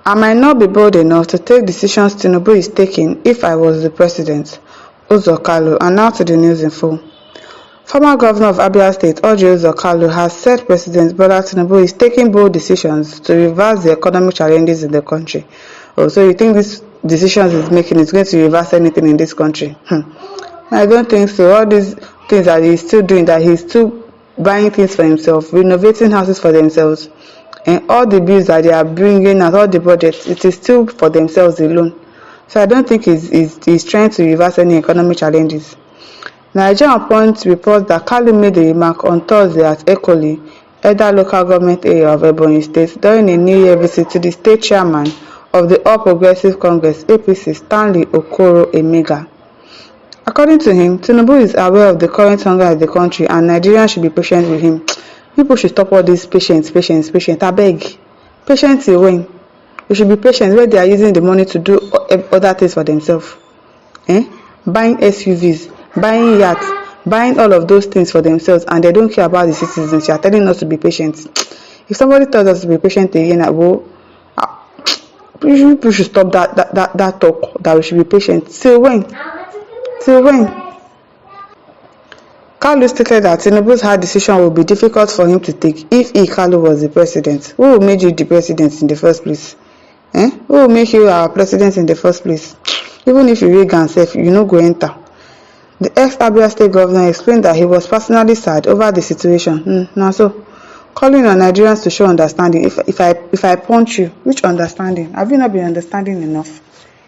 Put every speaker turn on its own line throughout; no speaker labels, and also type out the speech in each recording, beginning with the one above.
I might not be bold enough to take decisions Tinubu is taking if I was the president, Uzor Kalu, and now to the news in full. Former governor of Abia State, Uzor Kalu, has said President Bola Tinubu is taking bold decisions to reverse the economic challenges in the country. Oh, so you think these decisions he's making is going to reverse anything in this country? I don't think so. All these things that he's still doing, that he's still buying things for himself, renovating houses for themselves, and all the bills that they are bringing and all the budgets, it is still for themselves alone. So I don't think he's trying to reverse any economic challenges. Nigerian Punch reports that Kalu made a remark on Thursday at Ekoli, Eda local government area of Ebonyi State, during a New Year visit to the state chairman of the All Progressive Congress (APC), Stanley Okoro Emega. According to him, Tinubu is aware of the current hunger in the country and Nigerians should be patient with him. People should stop all this patience. I beg. Patient till when? We should be patient when they are using the money to do other things for themselves. Buying SUVs, buying yachts, buying all of those things for themselves, and they don't care about the citizens. You are telling us to be patient. If somebody tells us to be patient again, people should stop that talk that we should be patient. Till when? Till when? Kalu stated that Tinubu's hard decision would be difficult for him to take if Kalu was the president. Who will make you the president in the first place? Who will make you our president in the first place? Even if you rig and self, you no go enter. The ex-Abia State governor explained that he was personally sad over the situation. Now so, calling on Nigerians to show understanding. If I punch you, which understanding? Have you not been understanding enough?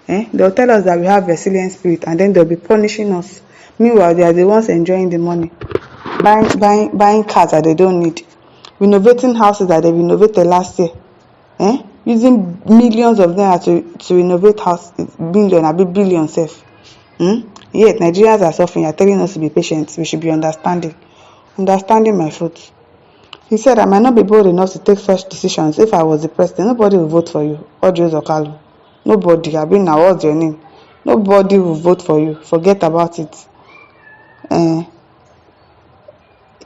They'll tell us that we have resilient spirit, and then they'll be punishing us. Meanwhile, they are the ones enjoying the money, buying cars that they don't need, renovating houses that they renovated last year, using millions of naira to renovate house, billions safe. Yet Nigerians are suffering. You're telling us to be patient. We should be understanding my foot. He said, I might not be bold enough to take such decisions if I was the president. Nobody will vote for you, Uzor Kalu. Nobody. I've been now. What's your name? Nobody will vote for you. Forget about it.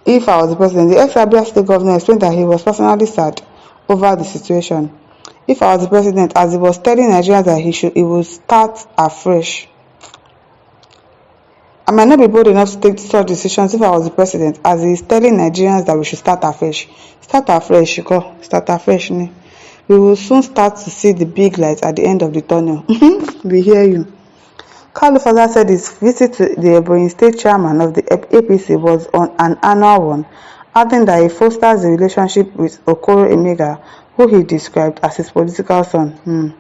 If I was the president, the ex-Abia State governor explained that he was personally sad over the situation. If I was the president, as he was telling Nigerians that he would start afresh. I might not be bold enough to take such decisions if I was the president, as he is telling Nigerians that we should start afresh. Start afresh, start afresh. We will soon start to see the big light at the end of the tunnel. We hear you. Kalu further said his visit to the Ebonyi State chairman of the APC was on an annual one, adding that he fosters the relationship with Okoro Emega, who he described as his political son.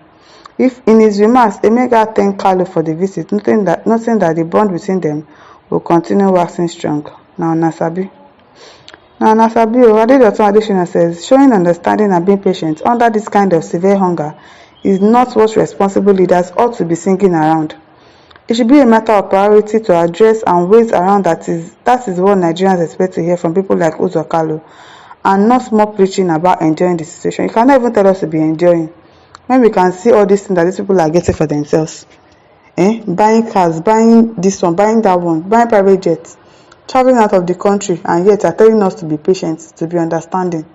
In his remarks, Emega thanked Kalu for the visit, noting that the bond between them will continue waxing strong. Now Nasabi Adedotunwa Adesina says, showing understanding and being patient under this kind of severe hunger is not what responsible leaders ought to be singing around. It should be a matter of priority to address and ways around that is what Nigerians expect to hear from people like Uzor Kalu, and not more preaching about enjoying the situation. You cannot even tell us to be enjoying when we can see all these things that these people are getting for themselves. Buying cars, buying this one, buying that one, buying private jets, traveling out of the country, and yet are telling us to be patient, to be understanding,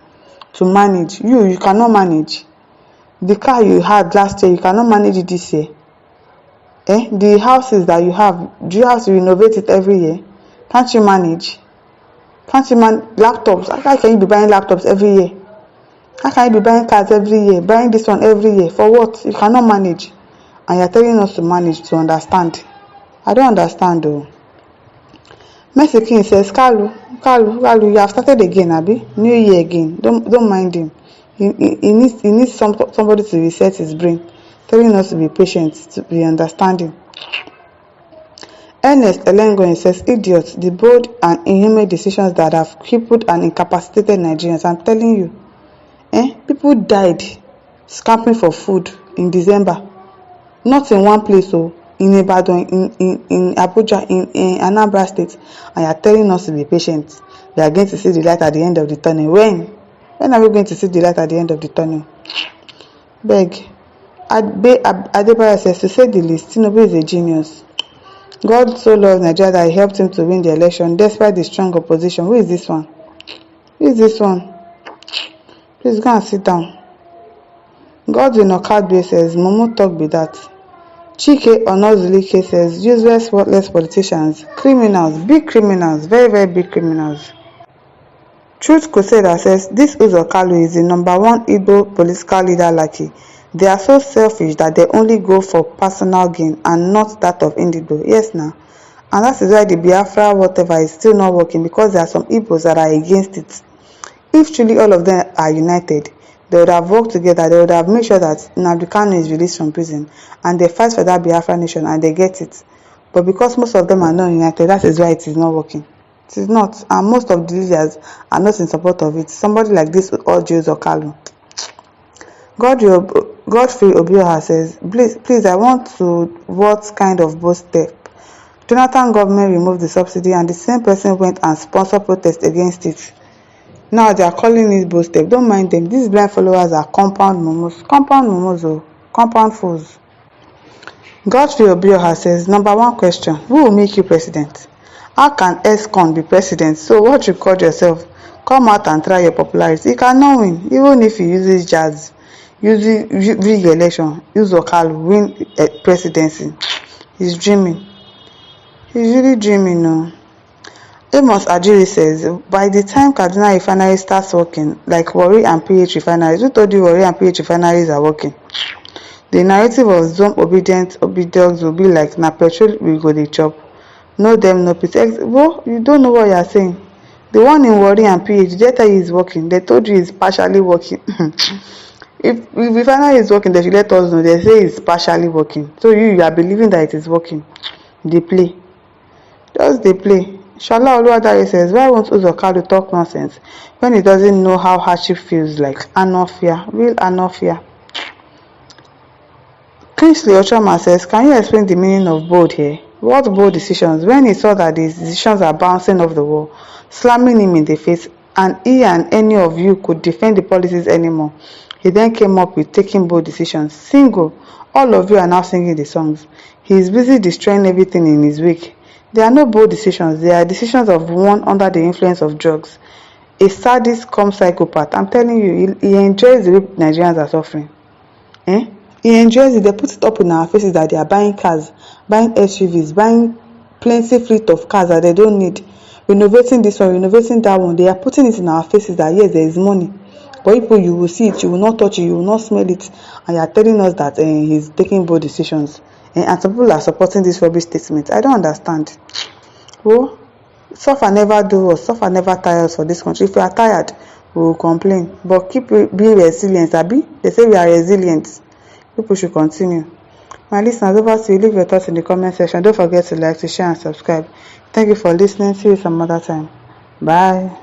to manage. You cannot manage. The car you had last year, you cannot manage it this year. The houses that you have, do you have to renovate it every year? Can't you manage? Laptops? How can you be buying laptops every year? How can you be buying cars every year? Buying this one every year? For what? You cannot manage. And you're telling us to manage, to understand. I don't understand though. Mercy King says, Kalu, you have started again, Abi. New year again. Don't mind him. He needs somebody to reset his brain. Telling us to be patient, to be understanding. Ernest Elengoyin says, idiots, the bold and inhuman decisions that have crippled and incapacitated Nigerians. I'm telling you, people died scampering for food in December. Not in one place, in Ibadan, in Abuja, in Anambra State. And you're telling us to be patient. We are going to see the light at the end of the tunnel. When are we going to see the light at the end of the tunnel? Beg. Adebayo says, to say the least, Tinubu is a genius. God so loved Nigeria that he helped him to win the election despite the strong opposition. Who is this one? Please go and sit down. Godwin Okadbe says, Mumu talk be that. Chike Onozulike says, useless, worthless politicians, criminals, big criminals, very, very big criminals. Truth Crusader says, this Uzor Kalu is the #1 Igbo political leader lucky. They are so selfish that they only go for personal gain and not that of individual. Yes, now. And that is why the Biafra whatever is still not working, because there are some Igbos that are against it. If truly all of them are united, they would have worked together. They would have made sure that Nnamdi Kanu is released from prison and they fight for that Biafra nation and they get it. But because most of them are not united, that is why it is not working. It is not. And most of the leaders are not in support of it. Somebody like this Uzor Kalu. Godfrey Obioha says, please, I want to what kind of bold step? Jonathan government removed the subsidy and the same person went and sponsored protest against it. Now they are calling it bold step. Don't mind them. These blind followers are compound mumus. Compound fools. Godfrey Obioha says, #1 question, who will make you president? How can S-Con be president? So what you call yourself? Come out and try your popularity. He cannot win, even if he uses jazz, using rig election, Uzor Kalu win presidency. He's dreaming. He's really dreaming now. Amos Ajiri says, by the time Kaduna refinery starts working, like Warri and PH refineries, who told you Warri and PH refineries are working? The narrative of Zone obedient obedience will be like, na petrol we go dey chop. No them, no peace. Well, you don't know what you are saying. The one in Warri and PH, they tell you is working. They told you it's partially working. If refinery is working, they should let us know. They say it's partially working. So you are believing that it is working. They play. Just they play. Shola Oluwadare says, why won't Uzor Kalu talk nonsense when he doesn't know how hardship feels like? Anofia, real anofia. Kingsley Ochoma says, can you explain the meaning of bold here? What bold decisions? When he saw that his decisions are bouncing off the wall, slamming him in the face, and he and any of you could defend the policies anymore, he then came up with taking bold decisions. Single, all of you are now singing the songs. He is busy destroying everything in his wake. There are no bold decisions. They are decisions of one under the influence of drugs. A sadist cum psychopath. I'm telling you, he enjoys the way Nigerians are suffering. He enjoys it. They put it up in our faces that they are buying cars, buying SUVs, buying plenty fleet of cars that they don't need, renovating this one, renovating that one. They are putting it in our faces that yes, there is money. But people, you will see it, you will not touch it, you will not smell it, and you are telling us that he's taking bold decisions. And some people are supporting this rubbish statement. I don't understand. Well, suffer never do us, suffer never tire us for this country. If we are tired, we will complain. But keep being resilient, Abi. They say we are resilient. People should continue. My listeners, over to you. Leave your thoughts in the comment section. Don't forget to like, to share, and subscribe. Thank you for listening. See you some other time. Bye.